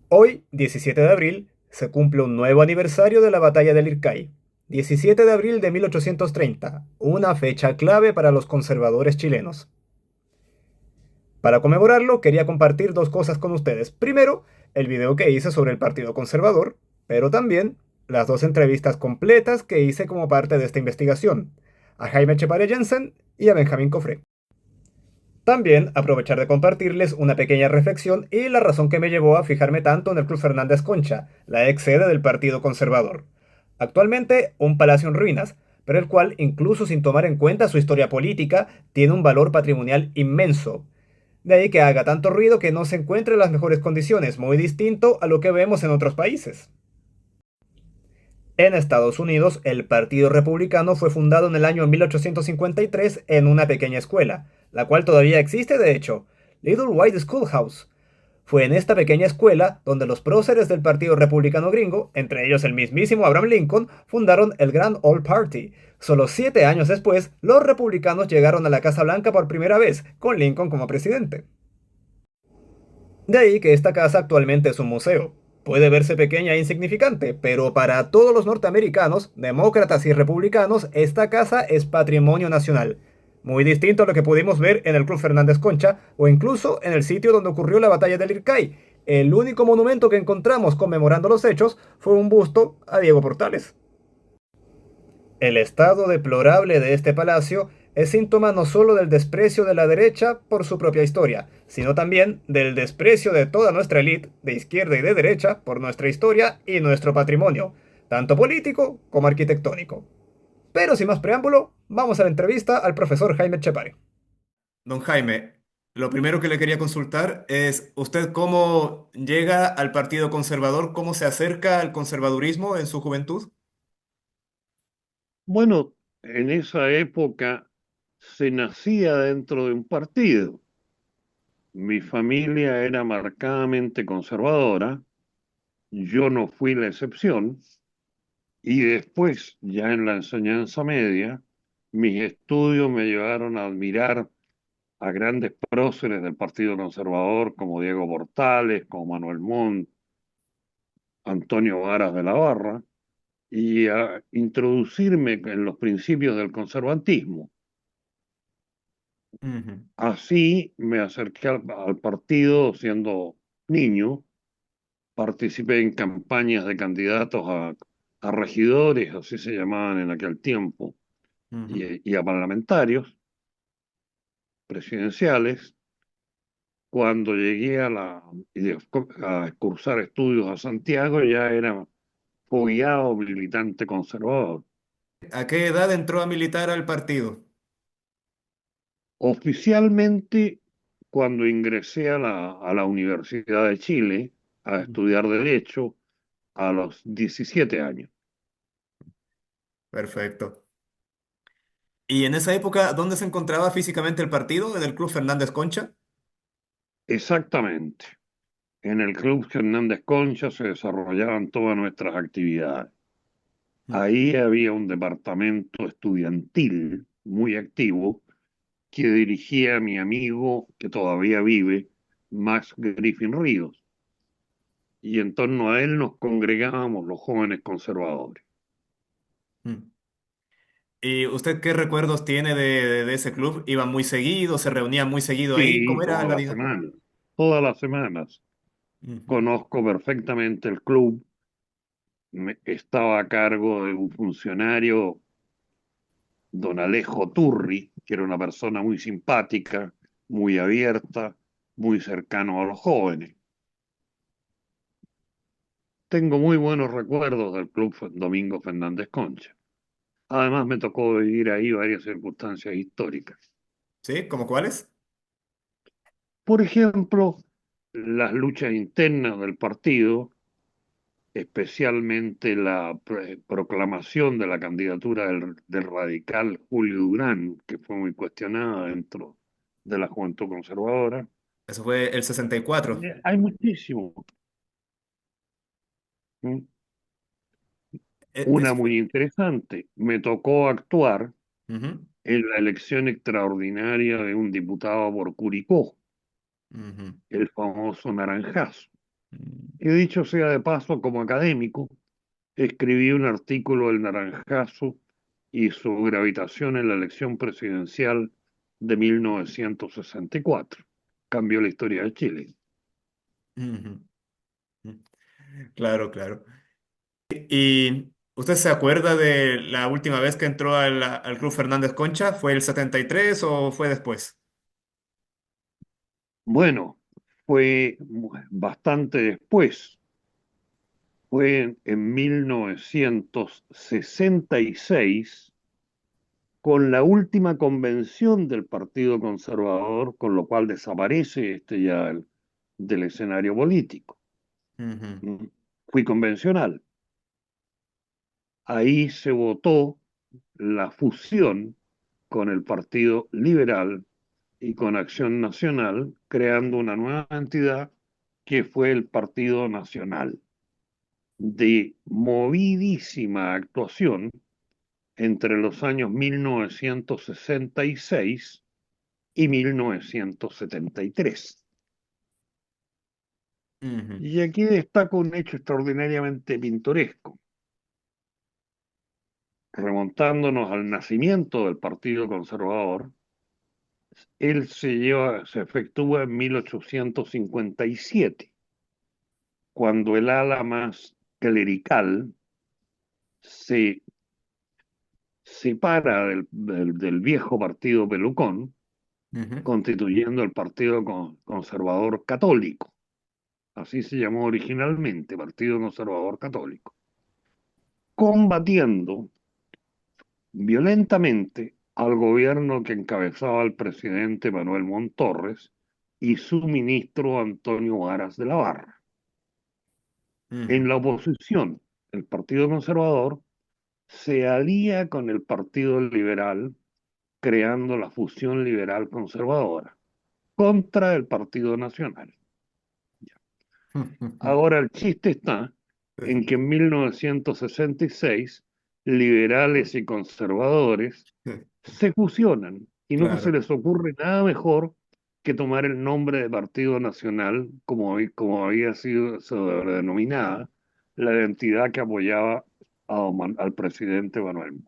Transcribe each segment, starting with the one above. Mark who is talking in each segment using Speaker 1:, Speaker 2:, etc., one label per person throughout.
Speaker 1: Hoy, 17 de abril, se cumple un nuevo aniversario de la batalla del Ircay. 17 de abril de 1830, una fecha clave para los conservadores chilenos. Para conmemorarlo, quería compartir dos cosas con ustedes. Primero, el video que hice sobre el Partido Conservador, pero también las dos entrevistas completas que hice como parte de esta investigación, a Jaime Chepare Jensen y a Benjamín Cofré. También aprovechar de compartirles una pequeña reflexión y la razón que me llevó a fijarme tanto en el Club Fernández Concha, la ex sede del Partido Conservador. Actualmente un palacio en ruinas, pero el cual, incluso sin tomar en cuenta su historia política, tiene un valor patrimonial inmenso. De ahí que haga tanto ruido que no se encuentre en las mejores condiciones, muy distinto a lo que vemos en otros países. En Estados Unidos, el Partido Republicano fue fundado en el año 1853 en una pequeña escuela, la cual todavía existe de hecho, Little White Schoolhouse. Fue en esta pequeña escuela donde los próceres del Partido Republicano gringo, entre ellos el mismísimo Abraham Lincoln, fundaron el Grand Old Party. Solo 7 años después, los republicanos llegaron a la Casa Blanca por primera vez, con Lincoln como presidente. De ahí que esta casa actualmente es un museo. Puede verse pequeña e insignificante, pero para todos los norteamericanos, demócratas y republicanos, esta casa es patrimonio nacional. Muy distinto a lo que pudimos ver en el Club Fernández Concha o incluso en el sitio donde ocurrió la batalla del Ircay. El único monumento que encontramos conmemorando los hechos fue un busto a Diego Portales. El estado deplorable de este palacio es síntoma no solo del desprecio de la derecha por su propia historia, sino también del desprecio de toda nuestra élite, de izquierda y de derecha, por nuestra historia y nuestro patrimonio, tanto político como arquitectónico. Pero sin más preámbulo, vamos a la entrevista al profesor Jaime Chepare. Don Jaime, lo primero que le quería consultar es, ¿usted cómo llega al Partido Conservador? ¿Cómo se acerca al conservadurismo en su juventud?
Speaker 2: Bueno, en esa época se nacía dentro de un partido. Mi familia era marcadamente conservadora, yo no fui la excepción, y después, ya en la enseñanza media, mis estudios me llevaron a admirar a grandes próceres del Partido Conservador como Diego Portales, como Manuel Montt, Antonio Varas de la Barra, y a introducirme en los principios del conservantismo.
Speaker 1: Ujú.
Speaker 2: Así me acerqué al partido siendo niño, participé en campañas de candidatos a regidores, así se llamaban en aquel tiempo,
Speaker 1: Ujú.
Speaker 2: y a parlamentarios presidenciales. Cuando llegué a cursar estudios a Santiago, ya era fogueado militante conservador.
Speaker 1: ¿A qué edad entró a militar al partido?
Speaker 2: Oficialmente, cuando ingresé a la Universidad de Chile a estudiar Derecho, a los 17 años.
Speaker 1: Perfecto. ¿Y en esa época dónde se encontraba físicamente el partido? ¿En el Club Fernández Concha?
Speaker 2: Exactamente. En el Club Hernández Concha se desarrollaban todas nuestras actividades.
Speaker 1: Mm.
Speaker 2: Ahí había un departamento estudiantil muy activo que dirigía mi amigo, que todavía vive, Max Griffin Ríos. Y en torno a él nos congregábamos los jóvenes conservadores.
Speaker 1: Mm. ¿Y usted qué recuerdos tiene de ese club? ¿Iba muy seguido? ¿Se reunía muy seguido ahí? ¿Cómo
Speaker 2: Sí,
Speaker 1: era
Speaker 2: todas
Speaker 1: la
Speaker 2: las
Speaker 1: dinámica?
Speaker 2: semanas. Todas las semanas.
Speaker 1: Ujú.
Speaker 2: Conozco perfectamente el club. Estaba a cargo de un funcionario, don Alejo Turri, que era una persona muy simpática, muy abierta, muy cercano a los jóvenes. Tengo muy buenos recuerdos del Club Domingo Fernández Concha. Además, me tocó vivir ahí varias circunstancias históricas.
Speaker 1: ¿Sí? ¿Cómo cuáles?
Speaker 2: Por ejemplo, las luchas internas del partido, especialmente la proclamación de la candidatura del radical Julio Durán, que fue muy cuestionada dentro de la juventud conservadora.
Speaker 1: Eso fue el 64.
Speaker 2: Hay muchísimo. ¿Mm? Una
Speaker 1: Eso fue.
Speaker 2: muy interesante. Me tocó actuar
Speaker 1: Ujú.
Speaker 2: en la elección extraordinaria de un diputado por Curicó,
Speaker 1: Ujú.
Speaker 2: el famoso Naranjazo. que dicho sea de paso, como académico, escribí un artículo del Naranjazo y su gravitación en la elección presidencial de 1964. Cambió la historia de Chile.
Speaker 1: Ujú. Claro, claro. ¿Y usted se acuerda de la última vez que entró al Club Fernández Concha? ¿Fue el 73 o fue después?
Speaker 2: Bueno, fue bastante después, fue en 1966, con la última convención del Partido Conservador, con lo cual desaparece del escenario político.
Speaker 1: Ujú,
Speaker 2: Mm. Fui convencional. Ahí se votó la fusión con el Partido Liberal y con Acción Nacional, creando una nueva entidad que fue el Partido Nacional, de movidísima actuación entre los años 1966 y 1973.
Speaker 1: ujú,
Speaker 2: Y aquí destaco un hecho extraordinariamente pintoresco. Remontándonos al nacimiento del Partido Conservador, se efectúa en 1857, cuando el ala más clerical se separa del viejo partido Pelucón,
Speaker 1: ujú,
Speaker 2: constituyendo el Partido Conservador Católico. Así se llamó originalmente, Partido Conservador Católico, combatiendo violentamente al gobierno que encabezaba el presidente Manuel Montorres y su ministro Antonio Varas de la Barra.
Speaker 1: ujú,
Speaker 2: En la oposición, el Partido Conservador se alía con el Partido Liberal, creando la fusión liberal conservadora contra el Partido Nacional.
Speaker 1: ujú.
Speaker 2: Ahora el chiste está en que en 1966 liberales y conservadores se fusionan y no se
Speaker 1: Claro.
Speaker 2: les ocurre nada mejor que tomar el nombre de Partido Nacional, como había sido denominada la identidad que apoyaba al presidente Manuel.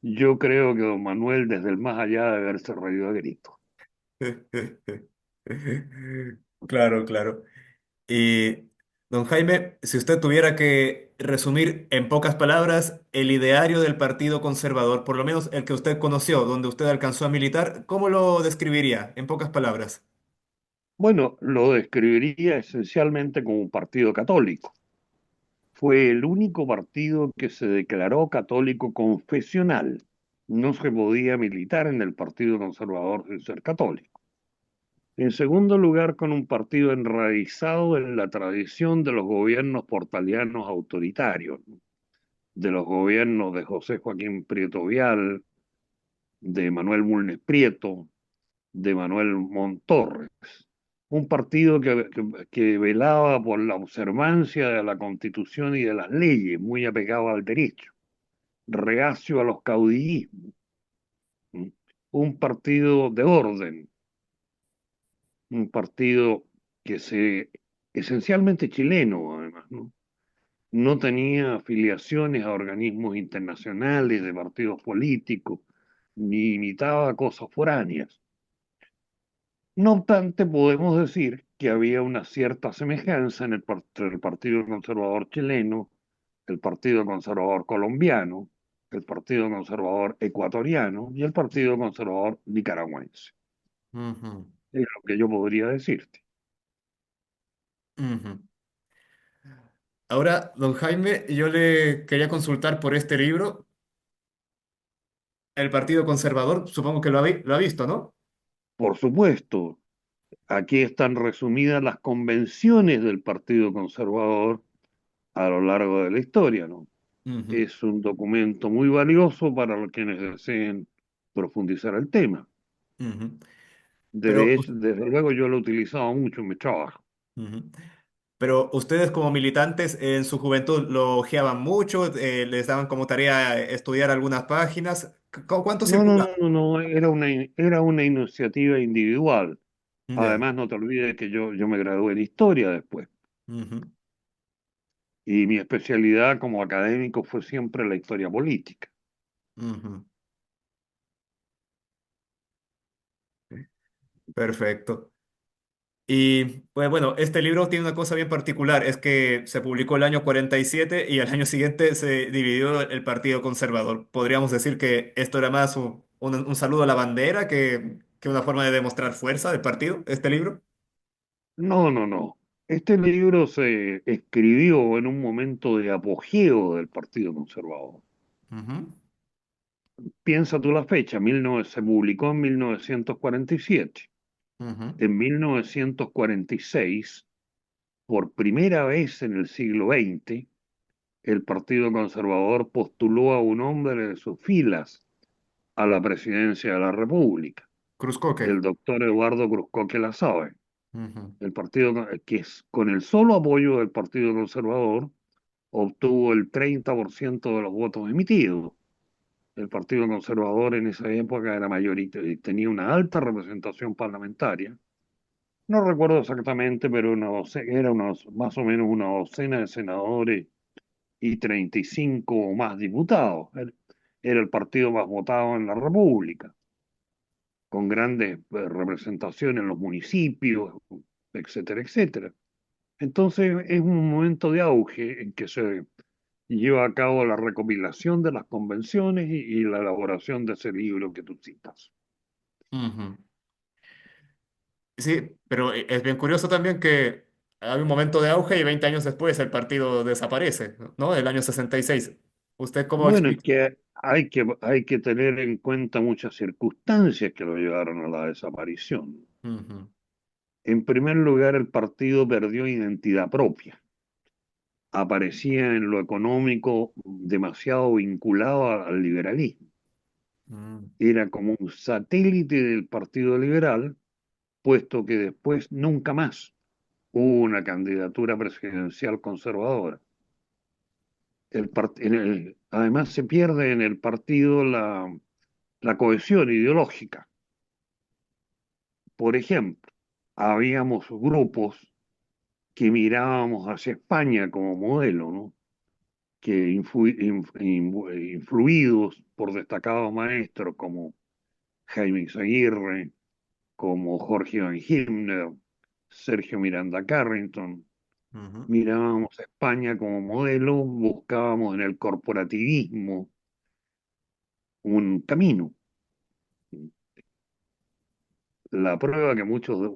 Speaker 2: Yo creo que don Manuel, desde el más allá, de haberse reído a gritos.
Speaker 1: Claro, claro. Y, don Jaime, si usted tuviera que resumir en pocas palabras el ideario del Partido Conservador, por lo menos el que usted conoció, donde usted alcanzó a militar, ¿cómo lo describiría en pocas palabras?
Speaker 2: Bueno, lo describiría esencialmente como un partido católico. Fue el único partido que se declaró católico confesional. No se podía militar en el Partido Conservador sin ser católico. En segundo lugar, con un partido enraizado en la tradición de los gobiernos portalianos autoritarios, ¿no? De los gobiernos de José Joaquín Prieto Vial, de Manuel Bulnes Prieto, de Manuel Montorres. Un partido que velaba por la observancia de la Constitución y de las leyes, muy apegado al derecho, reacio a los caudillismos. ¿Mm? Un partido de orden, un partido que esencialmente chileno, además, ¿no? No tenía afiliaciones a organismos internacionales de partidos políticos, ni imitaba cosas foráneas. No obstante, podemos decir que había una cierta semejanza entre el Partido Conservador chileno, el Partido Conservador colombiano, el Partido Conservador ecuatoriano y el Partido Conservador nicaragüense.
Speaker 1: Ujú,
Speaker 2: Es lo que yo podría decirte.
Speaker 1: ujú. Ahora, don Jaime, yo le quería consultar por este libro, El Partido Conservador, supongo que lo ha visto, ¿no?
Speaker 2: Por supuesto, aquí están resumidas las convenciones del Partido Conservador a lo largo de la historia, ¿no?
Speaker 1: Ujú,
Speaker 2: Es un documento muy valioso para los quienes deseen profundizar el tema.
Speaker 1: ujú. Pero,
Speaker 2: Desde luego yo lo he utilizado mucho en mi trabajo.
Speaker 1: ujú. Pero ustedes como militantes en su juventud lo ojeaban mucho, les daban como tarea estudiar algunas páginas. ¿Cuánto
Speaker 2: No, no,
Speaker 1: circula?
Speaker 2: no, no, no, era una iniciativa individual.
Speaker 1: Ya.
Speaker 2: Además, no te olvides que yo me gradué en historia después.
Speaker 1: Ujú.
Speaker 2: Y mi especialidad como académico fue siempre la historia política.
Speaker 1: Ujú. Perfecto. Y pues bueno, este libro tiene una cosa bien particular, es que se publicó el año 47 y al año siguiente se dividió el Partido Conservador. Podríamos decir que esto era más un saludo a la bandera que una forma de demostrar fuerza del partido, este libro.
Speaker 2: No, no, no. Este libro se escribió en un momento de apogeo del Partido Conservador.
Speaker 1: Ujú,
Speaker 2: Piensa tú la fecha, se publicó en 1947.
Speaker 1: ujú.
Speaker 2: En 1946, por primera vez en el siglo XX, el Partido Conservador postuló a un hombre de sus filas a la presidencia de la República,
Speaker 1: Cruzcoque.
Speaker 2: el doctor Eduardo Cruzcoque Lasabe.
Speaker 1: Ujú,
Speaker 2: El partido que es, con el solo apoyo del Partido Conservador obtuvo el 30% de los votos emitidos. El Partido Conservador en esa época era mayoritario y tenía una alta representación parlamentaria. No recuerdo exactamente, pero era más o menos una docena de senadores y 35 o más diputados. Era el partido más votado en la República, con grandes representaciones en los municipios, etcétera, etcétera. Entonces es un momento de auge en que se lleva a cabo la recopilación de las convenciones y la elaboración de ese libro que tú citas.
Speaker 1: ujú. Sí, pero es bien curioso también que hay un momento de auge y 20 años después el partido desaparece, ¿no? El año 66. ¿Usted cómo
Speaker 2: Bueno, es
Speaker 1: explica?
Speaker 2: que hay que tener en cuenta muchas circunstancias que lo llevaron a la desaparición.
Speaker 1: Ujú,
Speaker 2: En primer lugar, el partido perdió identidad propia. Aparecía en lo económico demasiado vinculado al liberalismo.
Speaker 1: mm,
Speaker 2: Era como un satélite del Partido Liberal, puesto que después nunca más hubo una candidatura presidencial conservadora. Además, se pierde en el partido la cohesión ideológica. Por ejemplo, habíamos grupos que mirábamos hacia España como modelo, ¿no? Que influidos por destacados maestros como Jaime Izaguirre, como Jorge Van Gimner, Sergio Miranda Carrington,
Speaker 1: ujú,
Speaker 2: mirábamos a España como modelo, buscábamos en el corporativismo un camino. La prueba que muchos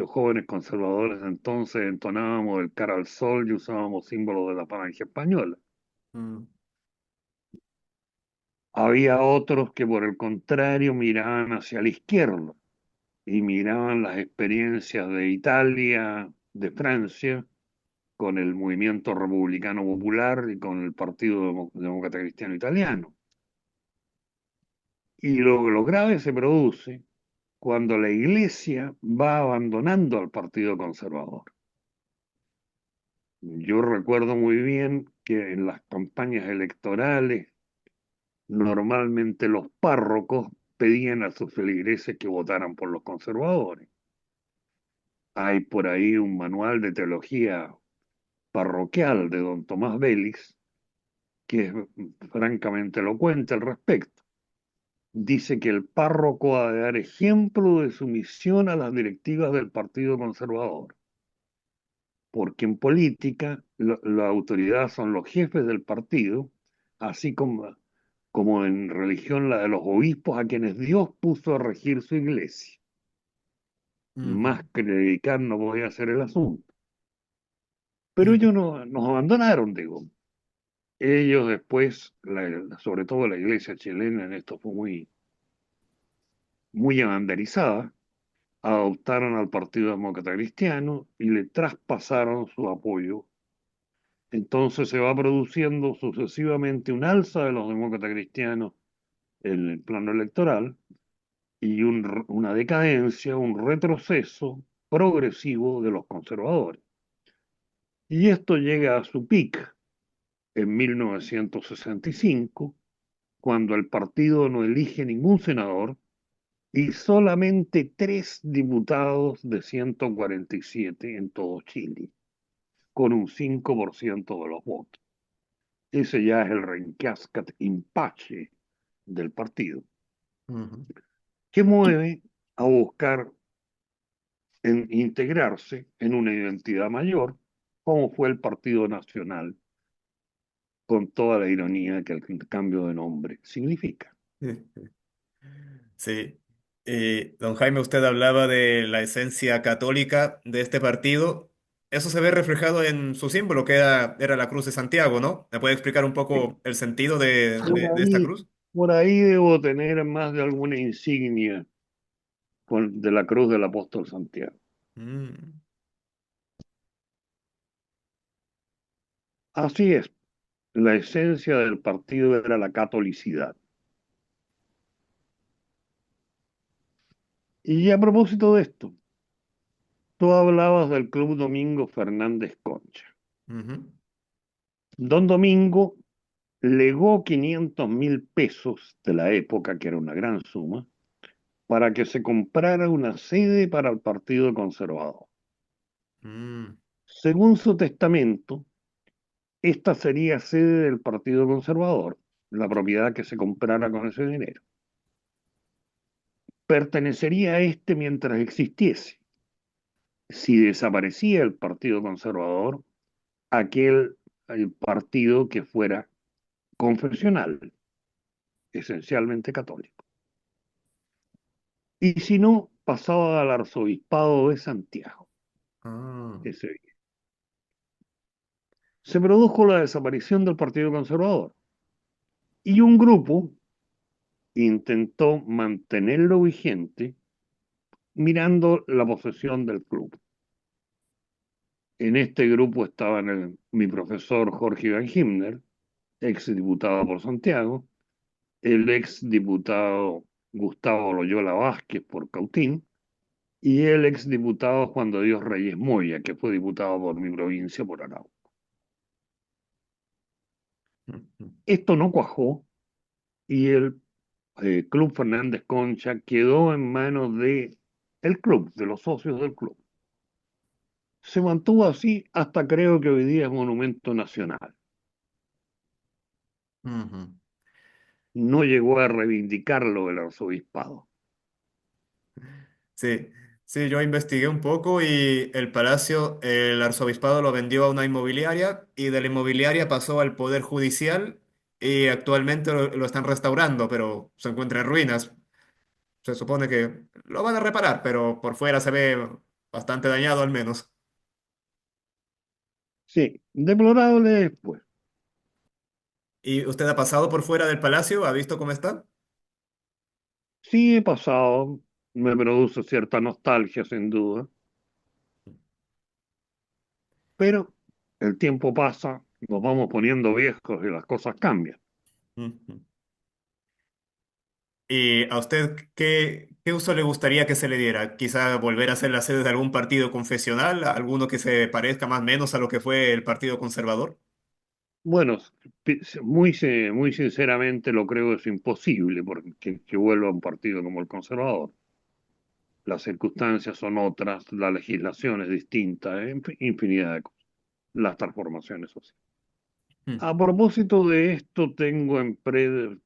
Speaker 2: jóvenes conservadores entonces entonábamos el cara al sol y usábamos símbolos de la falange española.
Speaker 1: mm,
Speaker 2: Había otros que por el contrario miraban hacia la izquierda y miraban las experiencias de Italia, de Francia, con el movimiento republicano popular y con el Partido Demócrata Cristiano Italiano. Y lo grave se produce cuando la Iglesia va abandonando al Partido Conservador. Yo recuerdo muy bien que en las campañas electorales normalmente los párrocos pedían a sus feligreses que votaran por los conservadores. Hay por ahí un manual de teología parroquial de don Tomás Vélez que es francamente elocuente al respecto. Dice que el párroco ha de dar ejemplo de sumisión a las directivas del Partido Conservador, porque en política la autoridad son los jefes del partido, así como en religión la de los obispos a quienes Dios puso a regir su iglesia.
Speaker 1: ujú,
Speaker 2: Más que predicar no podía ser el asunto. Pero
Speaker 1: ujú,
Speaker 2: ellos no, nos abandonaron, digo. Ellos después, sobre todo la iglesia chilena en esto fue muy evangelizada, adoptaron al Partido Demócrata Cristiano y le traspasaron su apoyo. Entonces se va produciendo sucesivamente un alza de los demócratas cristianos en el plano electoral y una decadencia, un retroceso progresivo de los conservadores. Y esto llega a su pic en 1965, cuando el partido no elige ningún senador y solamente tres diputados de 147 en todo Chile, con un 5% de los votos. Ese ya es el Requiescat Impache del partido,
Speaker 1: Ujú.
Speaker 2: que mueve a buscar integrarse en una identidad mayor, como fue el Partido Nacional, con toda la ironía que el cambio de nombre significa.
Speaker 1: Sí. Don Jaime, usted hablaba de la esencia católica de este partido. Eso se ve reflejado en su símbolo, que era la Cruz de Santiago, ¿no? ¿Me puede explicar un poco el sentido
Speaker 2: Por
Speaker 1: de esta
Speaker 2: ahí,
Speaker 1: cruz?
Speaker 2: por ahí debo tener más de alguna insignia de la cruz del apóstol Santiago.
Speaker 1: Mm,
Speaker 2: Así es, la esencia del partido era la catolicidad. Y a propósito de esto, tú hablabas del Club Domingo Fernández Concha.
Speaker 1: ujú.
Speaker 2: Don Domingo legó 500.000 pesos de la época, que era una gran suma, para que se comprara una sede para el Partido Conservador.
Speaker 1: Mm,
Speaker 2: Según su testamento, esta sería sede del Partido Conservador, la propiedad que se comprara con ese dinero. Pertenecería a este mientras existiese. Si desaparecía el Partido Conservador, aquel el partido que fuera confesional, esencialmente católico. Y si no, pasaba al arzobispado de Santiago.
Speaker 1: ah,
Speaker 2: Ese día. Se produjo la desaparición del Partido Conservador y un grupo intentó mantenerlo vigente mirando la posesión del club. En este grupo estaban mi profesor Jorge Iván Gimner, ex diputado por Santiago, el ex diputado Gustavo Loyola Vázquez por Cautín y el ex diputado Juan de Dios Reyes Moya, que fue diputado por mi provincia por Arauco.
Speaker 1: ujú.
Speaker 2: Esto no cuajó y el Club Fernández Concha quedó en manos de el club, de los socios del club. Se mantuvo así hasta creo que hoy día es monumento nacional.
Speaker 1: Ujú.
Speaker 2: No llegó a reivindicarlo el arzobispado.
Speaker 1: Sí, sí, yo investigué un poco y el palacio, el arzobispado lo vendió a una inmobiliaria y de la inmobiliaria pasó al Poder Judicial y actualmente lo están restaurando, pero se encuentra en ruinas. Se supone que lo van a reparar, pero por fuera se ve bastante dañado al menos.
Speaker 2: Sí, deplorable después.
Speaker 1: ¿Y usted ha pasado por fuera del palacio? ¿Ha visto cómo está?
Speaker 2: Sí, he pasado, me produce cierta nostalgia sin duda, pero el tiempo pasa, nos vamos poniendo viejos y las cosas cambian.
Speaker 1: Ujú. ¿Y a usted qué uso le gustaría que se le diera? ¿Quizá volver a ser la sede de algún partido confesional? ¿Alguno que se parezca más o menos a lo que fue el Partido Conservador?
Speaker 2: Bueno, muy sinceramente lo creo es imposible porque que vuelva un partido como el conservador. Las circunstancias son otras, la legislación es distinta, en fin, infinidad de cosas, las transformaciones sociales.
Speaker 1: Mm,
Speaker 2: A propósito de esto,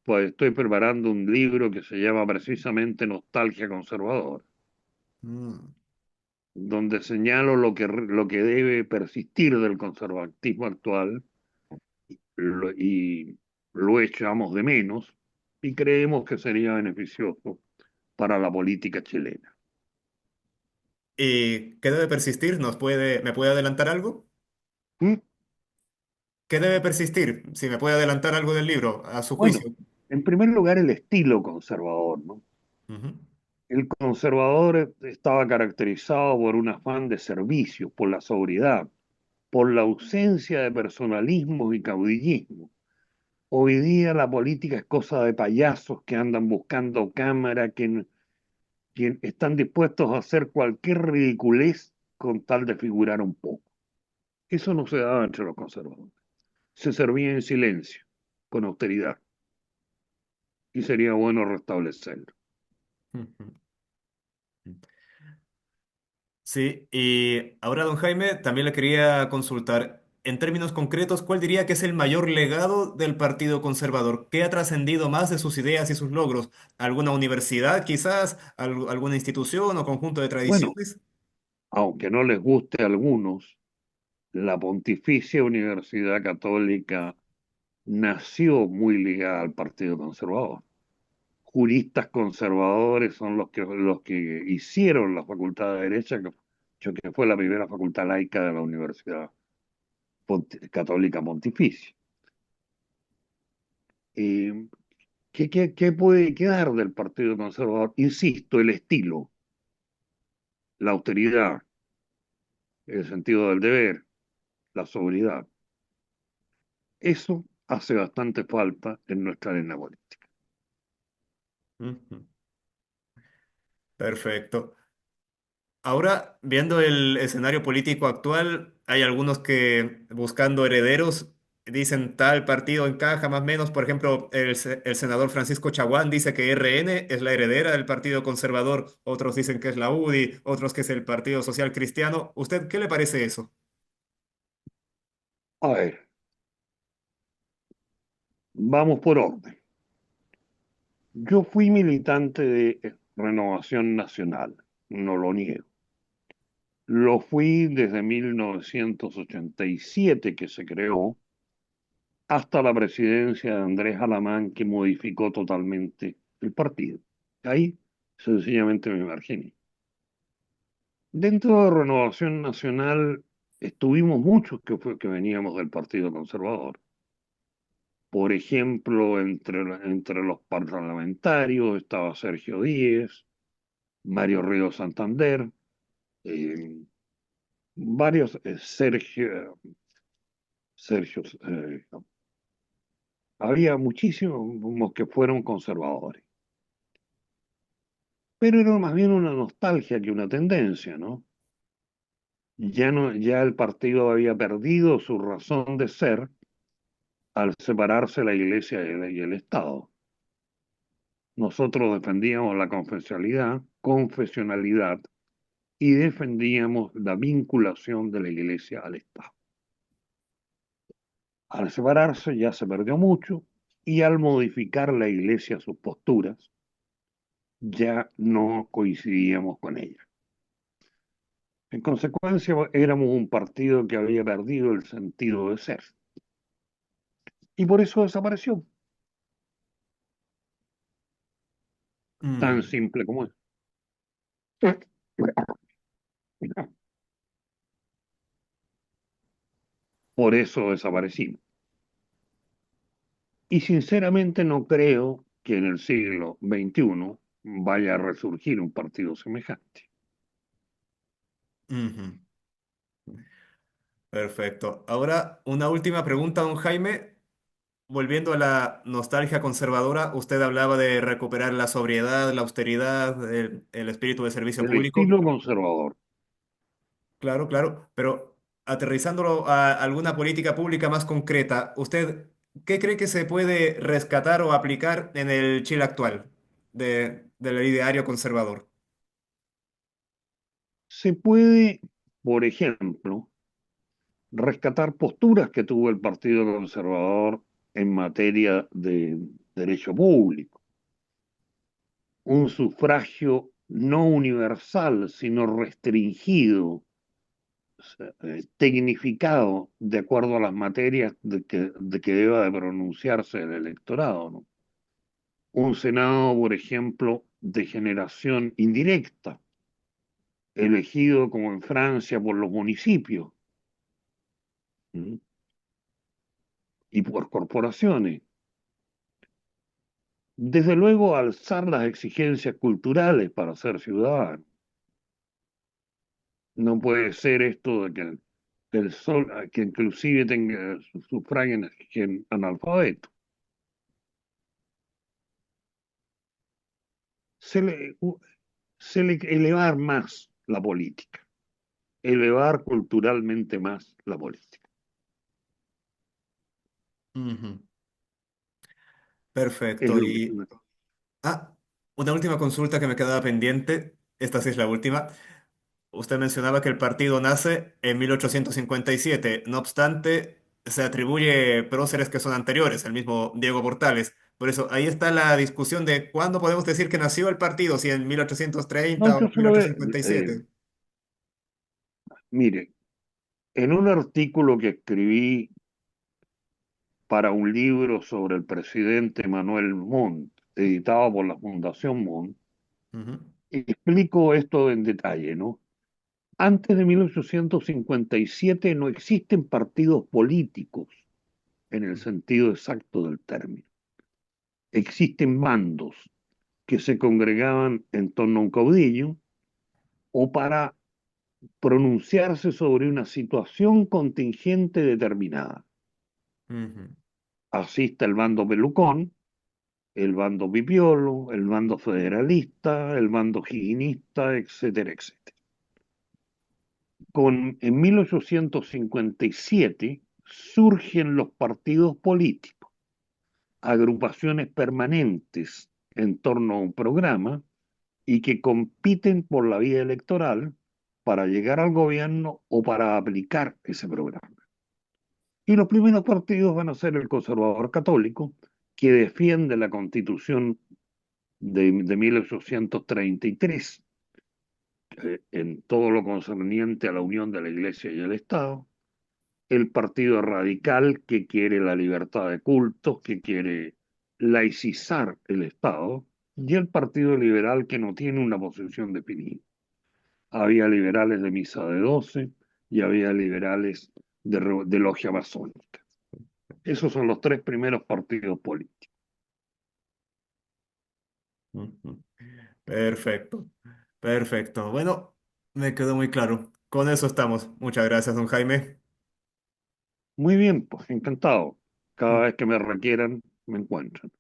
Speaker 2: pues estoy preparando un libro que se llama precisamente Nostalgia Conservadora,
Speaker 1: mm.
Speaker 2: donde señalo lo que debe persistir del conservatismo actual y lo echamos de menos y creemos que sería beneficioso para la política chilena.
Speaker 1: ¿Y qué debe persistir? Me puede adelantar algo?
Speaker 2: ¿Mm?
Speaker 1: ¿Qué debe persistir? Si me puede adelantar algo del libro, a su
Speaker 2: Bueno,
Speaker 1: juicio.
Speaker 2: en primer lugar, el estilo conservador, ¿no?
Speaker 1: Ujú.
Speaker 2: El conservador estaba caracterizado por un afán de servicio, por la sobriedad, por la ausencia de personalismo y caudillismo. Hoy día la política es cosa de payasos que andan buscando cámara, que están dispuestos a hacer cualquier ridiculez con tal de figurar un poco. Eso no se daba entre los conservadores. Se servía en silencio, con austeridad, y sería bueno restablecerlo.
Speaker 1: Ujú. Sí, y ahora, don Jaime, también le quería consultar, en términos concretos, ¿cuál diría que es el mayor legado del Partido Conservador? ¿Qué ha trascendido más de sus ideas y sus logros? ¿Alguna universidad, quizás? ¿Alguna institución o conjunto de
Speaker 2: Bueno,
Speaker 1: tradiciones?
Speaker 2: aunque no les guste a algunos, la Pontificia Universidad Católica nació muy ligada al Partido Conservador. Juristas conservadores son los que hicieron la Facultad de Derecho, que fue la primera facultad laica de la Universidad Católica Pontificia. Eh, ¿qué puede quedar del Partido Conservador? Insisto, el estilo, la austeridad, el sentido del deber, la sobriedad. Eso hace bastante falta en nuestra arena política.
Speaker 1: Ujú. Perfecto. Ahora, viendo el escenario político actual, hay algunos que buscando herederos dicen tal partido encaja más o menos. Por ejemplo, el senador Francisco Chaguán dice que RN es la heredera del Partido Conservador. Otros dicen que es la UDI, otros que es el Partido Social Cristiano. ¿Usted qué le parece eso?
Speaker 2: A ver, vamos por orden. Yo fui militante de Renovación Nacional, no lo niego. Lo fui desde 1987 que se creó hasta la presidencia de Andrés Alamán que modificó totalmente el partido. Ahí sencillamente me marginé. Dentro de Renovación Nacional estuvimos muchos que veníamos del Partido Conservador. Por ejemplo, entre los parlamentarios estaba Sergio Díez, Mario Río Santander, eh, varios Sergio, había muchísimos que fueron conservadores. Pero era más bien una nostalgia que una tendencia, ¿no? Ya no, ya el partido había perdido su razón de ser al separarse la iglesia y el Estado. Nosotros defendíamos la confesionalidad y defendíamos la vinculación de la iglesia al Estado. Al separarse ya se perdió mucho y al modificar la iglesia sus posturas, ya no coincidíamos con ella. En consecuencia, éramos un partido que había perdido el sentido de ser y por eso desapareció, tan
Speaker 1: Mm,
Speaker 2: simple como es. Por eso desaparecimos. Y sinceramente no creo que en el siglo XXI vaya a resurgir un partido semejante.
Speaker 1: ujú. Perfecto. Ahora, una última pregunta, don Jaime. Volviendo a la nostalgia conservadora, usted hablaba de recuperar la sobriedad, la austeridad, el espíritu de servicio
Speaker 2: El
Speaker 1: público.
Speaker 2: estilo conservador.
Speaker 1: Claro, claro, pero aterrizándolo a alguna política pública más concreta, ¿usted qué cree que se puede rescatar o aplicar en el Chile actual del ideario conservador?
Speaker 2: Se puede, por ejemplo, rescatar posturas que tuvo el Partido Conservador en materia de derecho público, un sufragio no universal, sino restringido, tecnificado de acuerdo a las materias de que deba de pronunciarse el electorado, ¿no? Un Senado, por ejemplo, de generación indirecta, elegido como en Francia por los municipios, ¿m? Y por corporaciones. Desde luego, alzar las exigencias culturales para ser ciudadano. No puede ser esto de que inclusive tenga sufraguen analfabeto. Se le, elevar más la política, elevar culturalmente más la política.
Speaker 1: Ujú.
Speaker 2: Es
Speaker 1: Perfecto.
Speaker 2: lo que se
Speaker 1: Y,
Speaker 2: me...
Speaker 1: una última consulta que me quedaba pendiente. Esta sí es la última. Usted mencionaba que el partido nace en 1857. No obstante, se atribuye próceres que son anteriores, el mismo Diego Portales. Por eso, ahí está la discusión de cuándo podemos decir que nació el partido, si en
Speaker 2: No,
Speaker 1: 1830 o
Speaker 2: yo
Speaker 1: mil
Speaker 2: solo,
Speaker 1: ochocientos cincuenta y siete.
Speaker 2: mire, en un artículo que escribí para un libro sobre el presidente Manuel Montt, editado por la Fundación Montt,
Speaker 1: Ujú,
Speaker 2: explico esto en detalle, ¿no? Antes de 1857 no existen partidos políticos en el sentido exacto del término. Existen bandos que se congregaban en torno a un caudillo o para pronunciarse sobre una situación contingente determinada.
Speaker 1: ujú,
Speaker 2: Así está el bando pelucón, el bando pipiolo, el bando federalista, el bando higinista, etcétera, etcétera. En 1857 surgen los partidos políticos, agrupaciones permanentes en torno a un programa y que compiten por la vía electoral para llegar al gobierno o para aplicar ese programa. Y los primeros partidos van a ser el conservador católico, que defiende la constitución de 1833 en todo lo concerniente a la unión de la Iglesia y el Estado, el Partido Radical, que quiere la libertad de cultos, que quiere laicizar el Estado, y el Partido Liberal, que no tiene una posición definida. Había liberales de misa de 12 y había liberales de logia masónica. Esos son los tres primeros partidos políticos.
Speaker 1: ujú. Perfecto, perfecto. Bueno, me quedó muy claro. Con eso estamos. Muchas gracias, don Jaime.
Speaker 2: Muy bien, pues encantado. Cada vez que me requieran, me encuentran.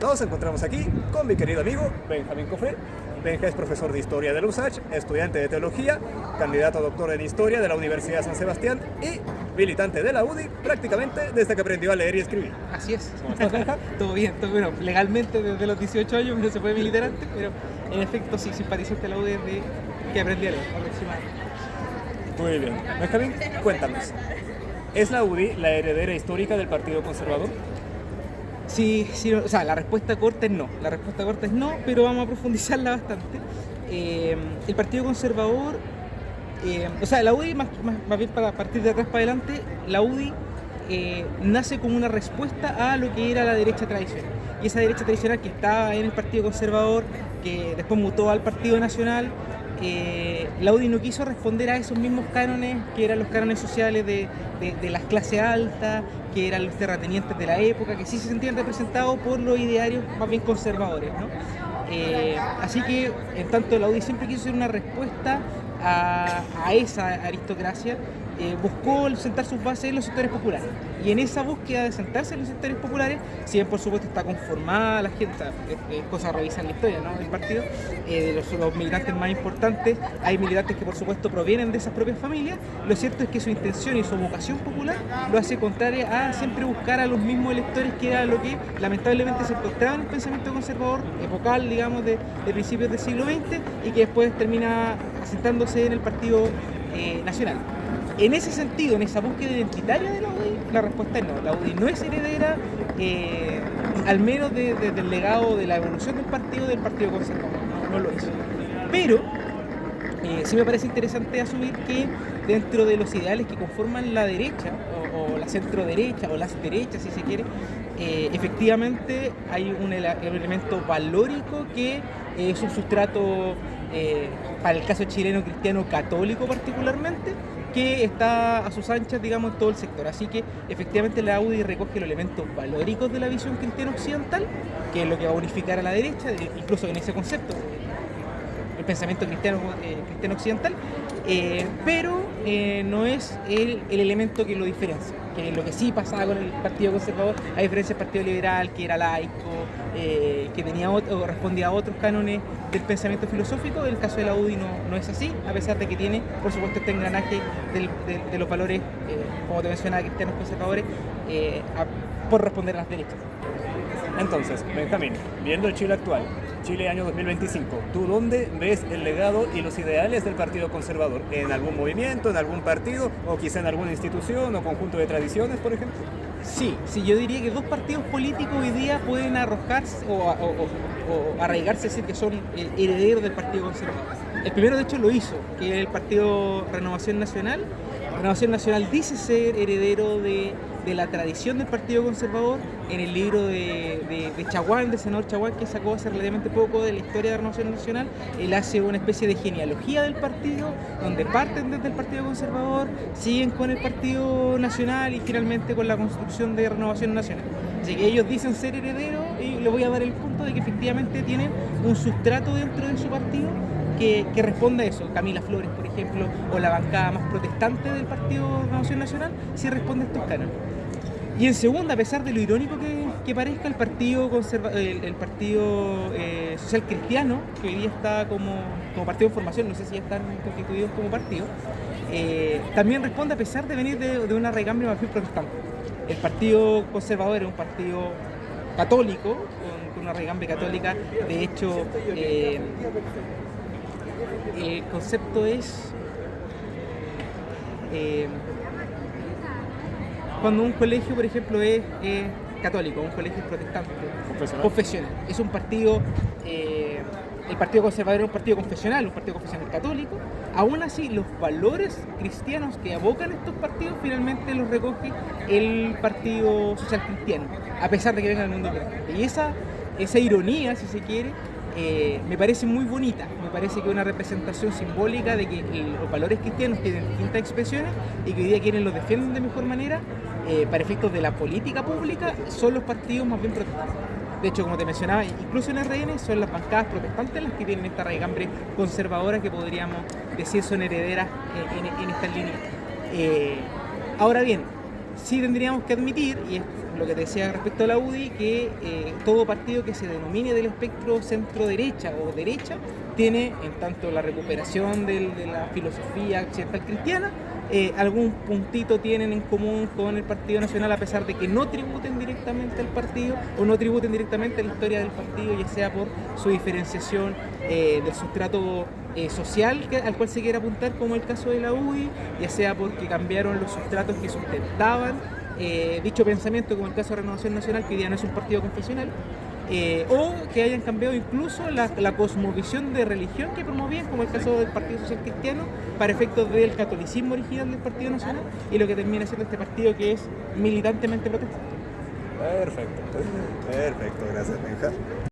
Speaker 1: Nos encontramos aquí con mi querido amigo Benjamín Cofré. Benja es profesor de Historia de la USACH, estudiante de Teología, candidato a doctor en Historia de la Universidad de San Sebastián y militante de la UDI prácticamente desde que aprendió a leer y escribir.
Speaker 3: Así es.
Speaker 1: ¿Cómo estás, Benja?
Speaker 3: Todo bien, todo bueno. Legalmente desde los 18 años no se puede militar antes, pero en efecto sí, simpatizante de la UDI desde que aprendí a leer aproximadamente.
Speaker 1: Muy bien. Benjamín, cuéntanos. ¿Es la UDI la heredera histórica del Partido Conservador?
Speaker 3: Sí, sí, o sea, la respuesta corta es no. La respuesta corta es no, pero vamos a profundizarla bastante. El Partido Conservador, o sea, la UDI, más bien para partir de atrás para adelante, la UDI nace como una respuesta a lo que era la derecha tradicional. Y esa derecha tradicional que estaba en el Partido Conservador, que después mutó al Partido Nacional, la UDI no quiso responder a esos mismos cánones que eran los cánones sociales de las clases altas, que eran los terratenientes de la época, que sí se sentían representados por los idearios más bien conservadores, ¿no? Así que, en tanto, la UDI siempre quiso ser una respuesta a esa aristocracia, buscó sentar sus bases en los sectores populares. Y en esa búsqueda de sentarse en los sectores populares, si bien por supuesto está conformada la gente, es cosa de revisar la historia, ¿no?, del partido, de los militantes más importantes, hay militantes que por supuesto provienen de esas propias familias. Lo cierto es que su intención y su vocación popular lo hace contraria a siempre buscar a los mismos electores, que era lo que lamentablemente se encontraba en el pensamiento conservador epocal, digamos, de principios del siglo XX, y que después termina asentándose en el Partido Nacional. En ese sentido, en esa búsqueda identitaria de la UDI, la respuesta es no. La UDI no es heredera, al menos del legado de la evolución del Partido Conservador. No lo es. Pero sí me parece interesante asumir que dentro de los ideales que conforman la derecha, o la centro derecha, o las derechas si se quiere, efectivamente hay un elemento valórico que es un sustrato, para el caso chileno, cristiano católico particularmente, que está a sus anchas, digamos, en todo el sector. Así que efectivamente la UDI recoge los elementos valóricos de la visión cristiana occidental, que es lo que va a unificar a la derecha, incluso en ese concepto, el pensamiento cristiano occidental, pero no es el elemento que lo diferencia, que es lo que sí pasaba con el Partido Conservador, a diferencia del Partido Liberal, que era laico, que tenía o respondía a otros cánones del pensamiento filosófico. En el caso de la UDI no es así, a pesar de que tiene, por supuesto, este engranaje de los valores, como te mencionaba, cristianos conservadores, por responder a las derechas.
Speaker 4: Entonces, Benjamín, viendo el Chile actual, Chile año 2025, ¿tú dónde ves el legado y los ideales del Partido Conservador? ¿En algún movimiento, en algún partido, o quizá en alguna institución o conjunto de tradiciones, por ejemplo?
Speaker 3: Sí, yo diría que dos partidos políticos hoy día pueden arrojarse o arraigarse, decir que son herederos del Partido Conservador. El primero, de hecho, lo hizo, que es el Partido Renovación Nacional. Renovación Nacional dice ser heredero de la tradición del Partido Conservador. En el libro de Chaguán, del senador Chaguán, que sacó hace relativamente poco de la historia de Renovación Nacional, él hace una especie de genealogía del partido, donde parten desde el Partido Conservador, siguen con el Partido Nacional y finalmente con la construcción de Renovación Nacional. Así que ellos dicen ser herederos y le voy a dar el punto de que efectivamente tienen un sustrato dentro de su partido que responde a eso. Camila Flores, por ejemplo, o la bancada más protestante del Partido Renovación Nacional, sí responde a estos cánones. Y en segunda, a pesar de lo irónico que parezca, el Partido Social Cristiano, que hoy día está como partido en formación, no sé si ya están constituidos como partido, también responde a pesar de venir de una raigambre más bien protestante. El Partido Conservador es un partido católico, con una raigambre católica. De hecho, el concepto es cuando un colegio, por ejemplo, es católico, un colegio es protestante, confesional. Es un partido, el Partido Conservador es un partido confesional católico. Aún así, los valores cristianos que abocan estos partidos finalmente los recoge el Partido Social Cristiano, a pesar de que venga del mundo protestante. Y esa ironía, si se quiere, me parece muy bonita. Me parece que es una representación simbólica de que los valores cristianos tienen distintas expresiones y que hoy día quienes los defienden de mejor manera, para efectos de la política pública, son los partidos más bien protestantes. De hecho, como te mencionaba, incluso en RN son las bancadas protestantes las que tienen esta raigambre conservadora que podríamos decir son herederas en estas líneas. Ahora bien, sí tendríamos que admitir, y es lo que te decía respecto a la UDI, que todo partido que se denomine del espectro centro-derecha o derecha tiene, en tanto la recuperación de la filosofía occidental cristiana, algún puntito tienen en común con el Partido Nacional, a pesar de que no tributen directamente al partido o no tributen directamente a la historia del partido, ya sea por su diferenciación del sustrato social al cual se quiere apuntar, como el caso de la UDI, ya sea porque cambiaron los sustratos que sustentaban dicho pensamiento, como el caso de Renovación Nacional, que hoy día no es un partido confesional, o que hayan cambiado incluso la cosmovisión de religión que promovían, como el caso del Partido Social Cristiano, para efectos del catolicismo original del Partido Nacional, y lo que termina siendo este partido que es militantemente protestante.
Speaker 1: Perfecto, gracias, Benja.